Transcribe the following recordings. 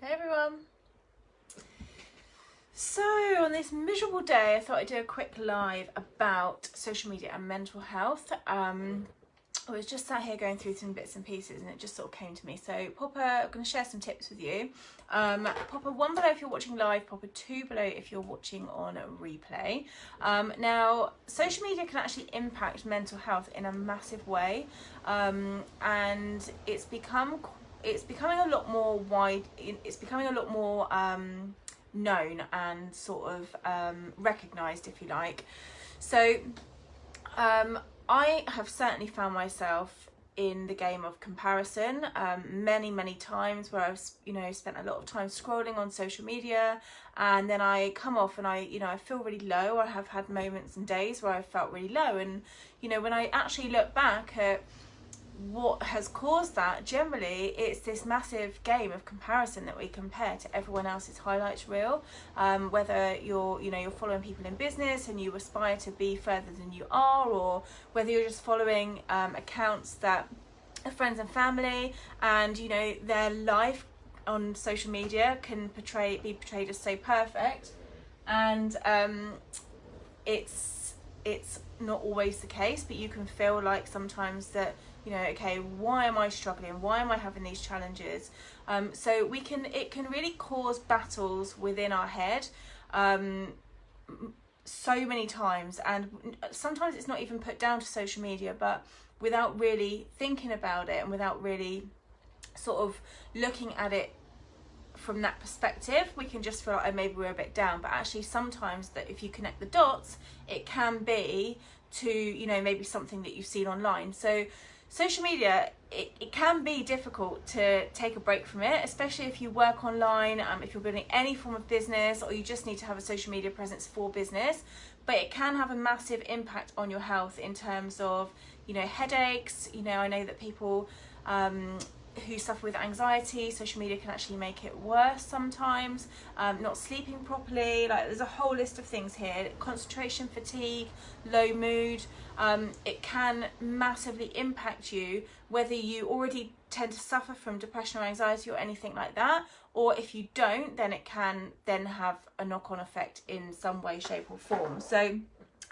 Hey everyone. So on this miserable day I thought I'd do a quick live about social media and mental health. I was just sat here going through some bits and pieces and it just sort of came to me. So I'm going to share some tips with you. Pop a 1 below if you're watching live, pop a 2 below if you're watching on replay. Now, social media can actually impact mental health in a massive way, and it's becoming a lot more known and sort of recognised, if you like. So I have certainly found myself in the game of comparison many times where I've spent a lot of time scrolling on social media, and then I come off and I feel really low. I have had moments and days where I felt really low, and when I actually look back at what has caused that, generally it's this massive game of comparison that we compare to everyone else's highlights reel, whether you're following people in business and you aspire to be further than you are, or whether you're just following accounts that are friends and family, and their life on social media can be portrayed as so perfect, and it's not always the case, but you can feel like sometimes that okay, why am I struggling? Why am I having these challenges? So it can really cause battles within our head so many times, and sometimes it's not even put down to social media, but without really thinking about it and without really sort of looking at it from that perspective, we can just feel like, oh, maybe we're a bit down. But actually sometimes that if you connect the dots, it can be to maybe something that you've seen online. So social media, it can be difficult to take a break from it, especially if you work online, if you're building any form of business, or you just need to have a social media presence for business. But it can have a massive impact on your health in terms of headaches. I know that people who suffer with anxiety, social media can actually make it worse sometimes. Not sleeping properly, like there's a whole list of things here. Concentration fatigue, low mood. It can massively impact you, whether you already tend to suffer from depression or anxiety or anything like that, or if you don't, then it can then have a knock-on effect in some way, shape or form. So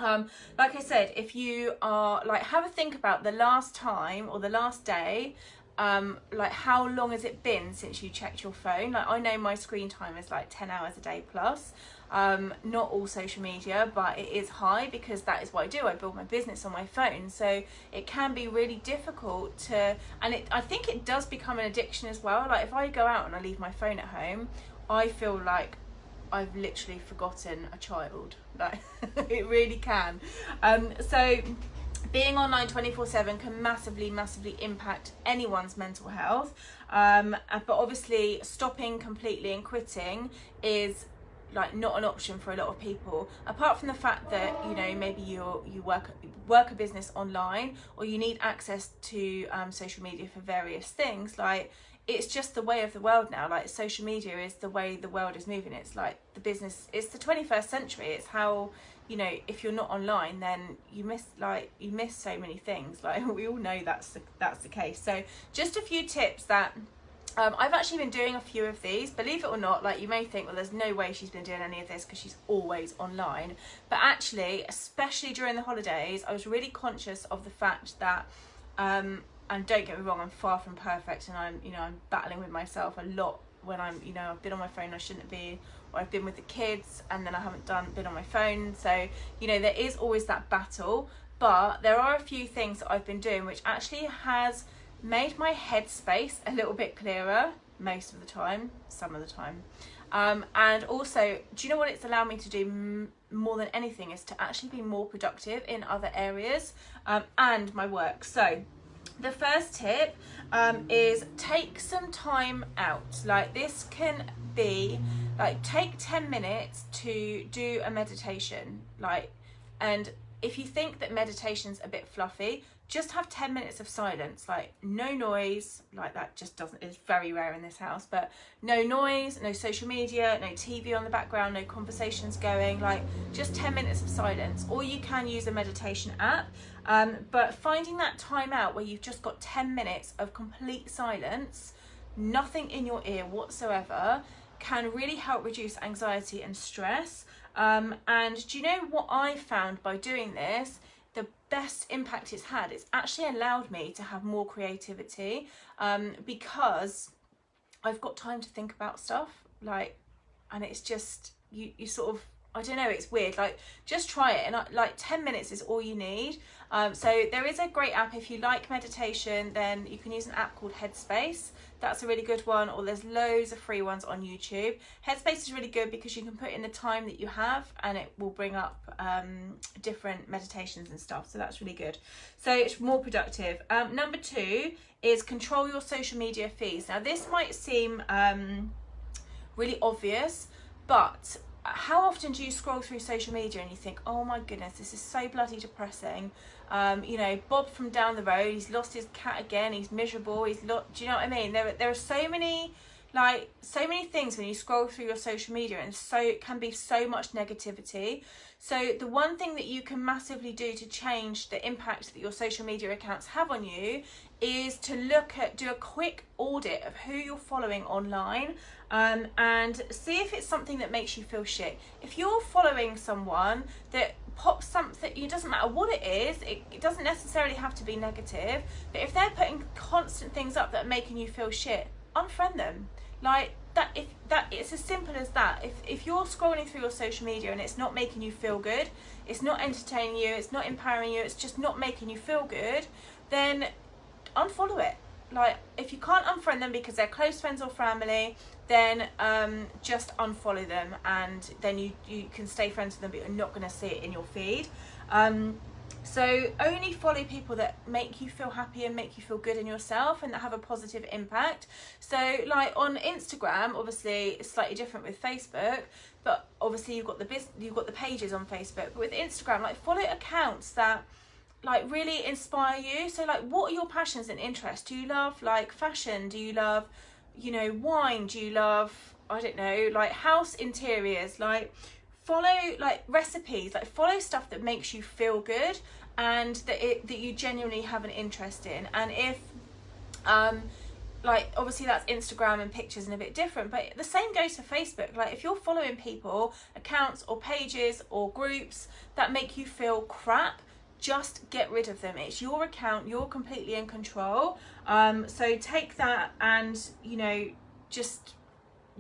like I said, if you are have a think about the last time or the last day, how long has it been since you checked your phone? I know my screen time is 10 hours a day plus. Not all social media, but it is high because that is what I do. I build my business on my phone, so it can be really difficult to, and I think it does become an addiction as well. If I go out and I leave my phone at home, I feel like I've literally forgotten a child. It really can. So being online 24/7 can massively impact anyone's mental health, but obviously stopping completely and quitting is not an option for a lot of people, apart from the fact that maybe you work a business online, or you need access to social media for various things. It's just the way of the world now. Social media is the way the world is moving. It's the business, it's the 21st century. It's how if you're not online, then you miss so many things. We all know that's the case. So just a few tips that I've actually been doing a few of these, believe it or not. You may think, well, there's no way she's been doing any of this because she's always online. But actually, especially during the holidays, I was really conscious of the fact that, and don't get me wrong, I'm far from perfect, and I'm battling with myself a lot when I've been on my phone I shouldn't be, or I've been with the kids and then I haven't been on my phone. So there is always that battle, but there are a few things that I've been doing which actually has made my headspace a little bit clearer most of the time, some of the time, and also, do you know what it's allowed me to do more than anything is to actually be more productive in other areas and my work. So the first tip is take some time out. This can be take 10 minutes to do a meditation. And if you think that meditation's a bit fluffy, just have 10 minutes of silence, no noise. That just is very rare in this house, but no noise, no social media, no TV on the background, no conversations going, just 10 minutes of silence. Or you can use a meditation app, but finding that time out where you've just got 10 minutes of complete silence nothing in your ear whatsoever, can really help reduce anxiety and stress. And do you know what I found by doing this? The best impact it's had, it's actually allowed me to have more creativity, because I've got time to think about stuff, like, and it's just, you sort of, I don't know, it's weird, like, just try it, and like 10 minutes is all you need. So there is a great app. If you like meditation, then you can use an app called Headspace. That's a really good one, or there's loads of free ones on YouTube. Headspace is really good because you can put in the time that you have and it will bring up different meditations and stuff, so that's really good. So it's more productive. Number 2 is control your social media feeds. Now this might seem really obvious, but how often do you scroll through social media and you think, oh my goodness, this is so bloody depressing? You know, Bob from down the road, he's lost his cat again, he's miserable, do you know what I mean? There are so many, like, so many things when you scroll through your social media, and it can be so much negativity. So the one thing that you can massively do to change the impact that your social media accounts have on you is to do a quick audit of who you're following online, and see if it's something that makes you feel shit. If you're following someone that pops something, it doesn't matter what it is, it doesn't necessarily have to be negative, but if they're putting constant things up that are making you feel shit, unfriend them. Like that, it's as simple as that. If you're scrolling through your social media and it's not making you feel good, it's not entertaining you, it's not empowering you, it's just not making you feel good, then unfollow it. Like, if you can't unfriend them because they're close friends or family, then just unfollow them, and then you can stay friends with them, but you're not going to see it in your feed. So only follow people that make you feel happy and make you feel good in yourself and that have a positive impact. So like on Instagram, obviously it's slightly different with Facebook, but obviously you've got the pages on Facebook. But with Instagram, like, follow accounts that like really inspire you. So like, what are your passions and interests? Do you love like fashion? Do you love, you know, wine? Do you love, I don't know, like house interiors? Like, follow like recipes, like follow stuff that makes you feel good and that you genuinely have an interest in. And if like, obviously that's Instagram and pictures and a bit different, but the same goes for Facebook. Like, if you're following people, accounts or pages or groups that make you feel crap, just get rid of them. It's your account, you're completely in control. So take that, and you know, just,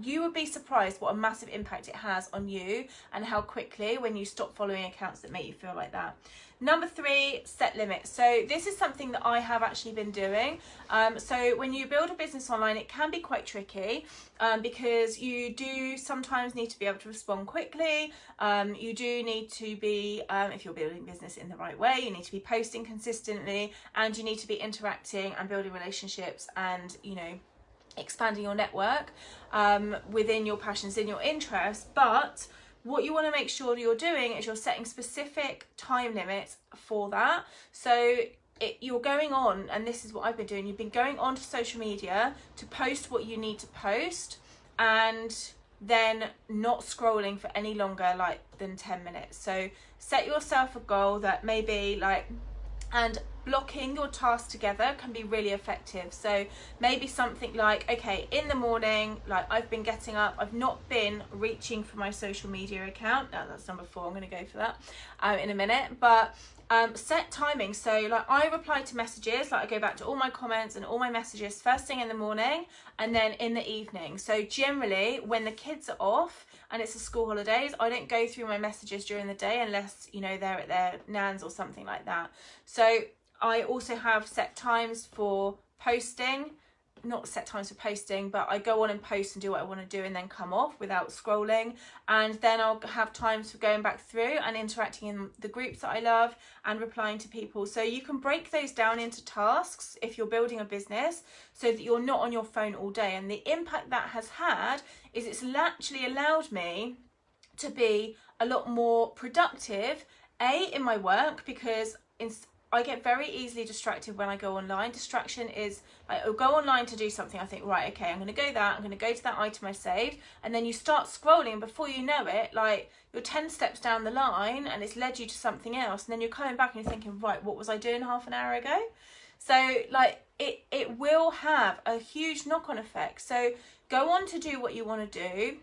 you would be surprised what a massive impact it has on you and how quickly, when you stop following accounts that make you feel like that. Number 3, set limits. So this is something that I have actually been doing. So when you build a business online, it can be quite tricky because you do sometimes need to be able to respond quickly. You do need to be, if you're building business in the right way, you need to be posting consistently, and you need to be interacting and building relationships and, you know, expanding your network within your passions, in your interests. But what you want to make sure you're doing is you're setting specific time limits for that. So you're going on, and this is what I've been doing, you've been going on to social media to post what you need to post, and then not scrolling for any longer than 10 minutes. So set yourself a goal that maybe and blocking your tasks together can be really effective. So maybe something like, okay, in the morning, like, I've been getting up, I've not been reaching for my social media account. No, that's number 4, I'm going to go for that in a minute. But set timing. So like, I reply to messages, like I go back to all my comments and all my messages first thing in the morning and then in the evening. So generally when the kids are off and it's the school holidays, I don't go through my messages during the day unless, you know, they're at their nans or something like that. So I also have set times for posting, not set times for posting, but I go on and post and do what I want to do and then come off without scrolling. And then I'll have times for going back through and interacting in the groups that I love and replying to people. So you can break those down into tasks if you're building a business so that you're not on your phone all day. And the impact that has had is it's actually allowed me to be a lot more productive, in my work, because I get very easily distracted when I go online. Distraction is, I'll go online to do something, I think, right, okay, I'm going to go that, I'm going to go to that item I saved, and then you start scrolling, before you know it, like, you're 10 steps down the line and it's led you to something else, and then you're coming back and you're thinking, right, what was I doing half an hour ago? So like it will have a huge knock-on effect. So go on to do what you want to do.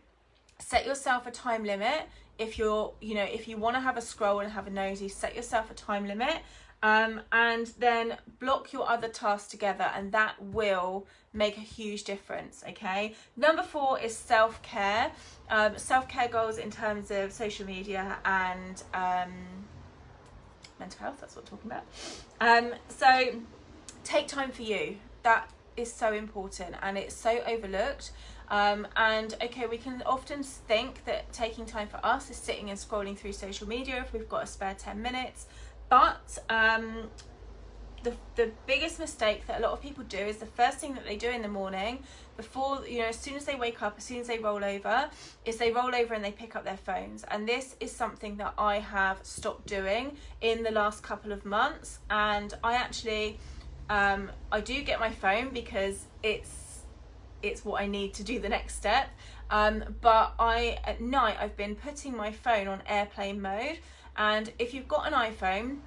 Set yourself a time limit. If you're, if you want to have a scroll and have a nosy, set yourself a time limit. And then block your other tasks together, and that will make a huge difference. Okay, number 4 is self-care. Self-care goals in terms of social media and mental health, that's what I'm talking about. So take time for you. That is so important, and it's so overlooked. And okay, we can often think that taking time for us is sitting and scrolling through social media if we've got a spare 10 minutes. But the biggest mistake that a lot of people do is the first thing that they do in the morning, before, as soon as they wake up, as soon as they roll over, is they roll over and they pick up their phones. And this is something that I have stopped doing in the last couple of months. And I actually, I do get my phone because it's what I need to do the next step. But at night, I've been putting my phone on airplane mode. And if you've got an iPhone,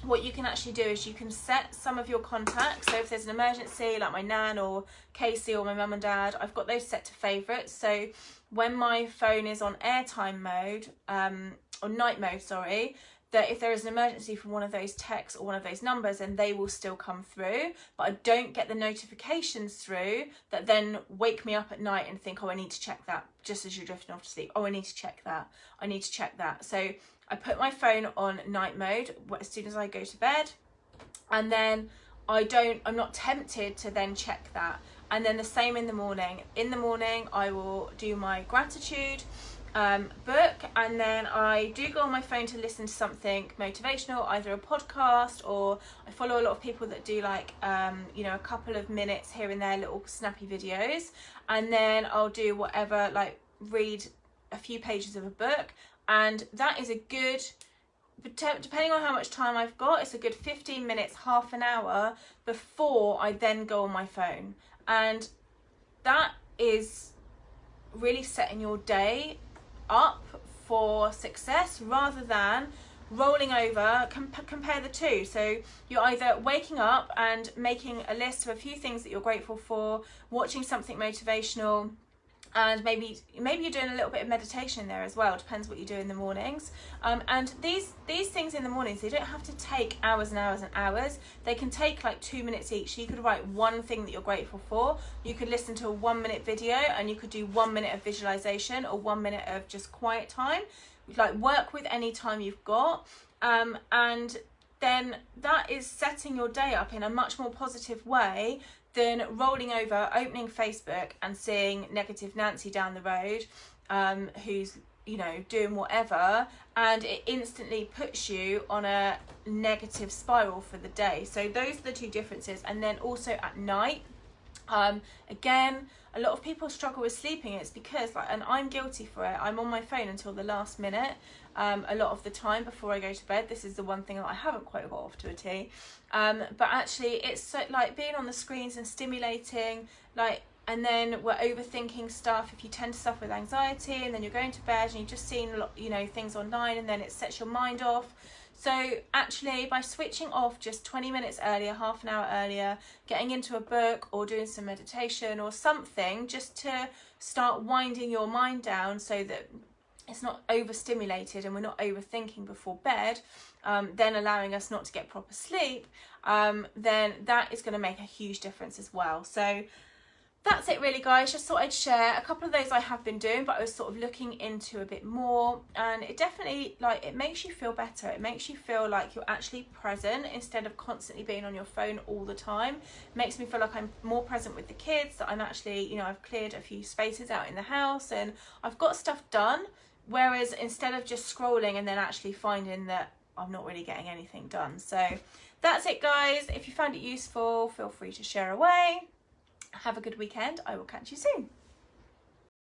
what you can actually do is you can set some of your contacts. So if there's an emergency, like my nan or Casey or my mum and dad, I've got those set to favourites. So when my phone is on airtime mode, or night mode, sorry, that if there is an emergency from one of those texts or one of those numbers, then they will still come through. But I don't get the notifications through that then wake me up at night and think, oh, I need to check that, just as you're drifting off to sleep. Oh, I need to check that. I need to check that. So I put my phone on night mode as soon as I go to bed, and then I'm not tempted to then check that. And then the same in the morning. In the morning, I will do my gratitude book, and then I do go on my phone to listen to something motivational, either a podcast, or I follow a lot of people that do like a couple of minutes here and there, little snappy videos, and then I'll do whatever, like read a few pages of a book. And that is a good, depending on how much time I've got, it's a good 15 minutes, half an hour before I then go on my phone. And that is really setting your day up for success rather than rolling over. Compare the two. So you're either waking up and making a list of a few things that you're grateful for, watching something motivational, and maybe you're doing a little bit of meditation in there as well. Depends what you do in the mornings. And these things in the mornings, they don't have to take hours and hours and hours. They can take like 2 minutes each. So you could write one thing that you're grateful for. You could listen to a 1-minute video, and you could do 1 minute of visualization or 1 minute of just quiet time. Like work with any time you've got, and then that is setting your day up in a much more positive way than rolling over, opening Facebook and seeing negative Nancy down the road, who's doing whatever, and it instantly puts you on a negative spiral for the day. So those are the two differences. And then also at night, again, a lot of people struggle with sleeping. It's because, and I'm guilty for it, I'm on my phone until the last minute a lot of the time before I go to bed. This is the one thing that I haven't quite got off to a T. But actually it's so, like, being on the screens and stimulating, and then we're overthinking stuff. If you tend to suffer with anxiety, and then you're going to bed and you've just seen things online, and then it sets your mind off. So actually, by switching off just 20 minutes earlier, half an hour earlier, getting into a book or doing some meditation or something, just to start winding your mind down so that it's not overstimulated and we're not overthinking before bed, then allowing us not to get proper sleep, then that is going to make a huge difference as well. So that's it really, guys. Just thought I'd share a couple of those I have been doing, but I was sort of looking into a bit more, and it definitely, it makes you feel better. It makes you feel like you're actually present instead of constantly being on your phone all the time. It makes me feel like I'm more present with the kids, that I'm actually, I've cleared a few spaces out in the house and I've got stuff done, whereas instead of just scrolling and then actually finding that I'm not really getting anything done. So that's it, guys. If you found it useful, feel free to share away. Have a good weekend. I will catch you soon.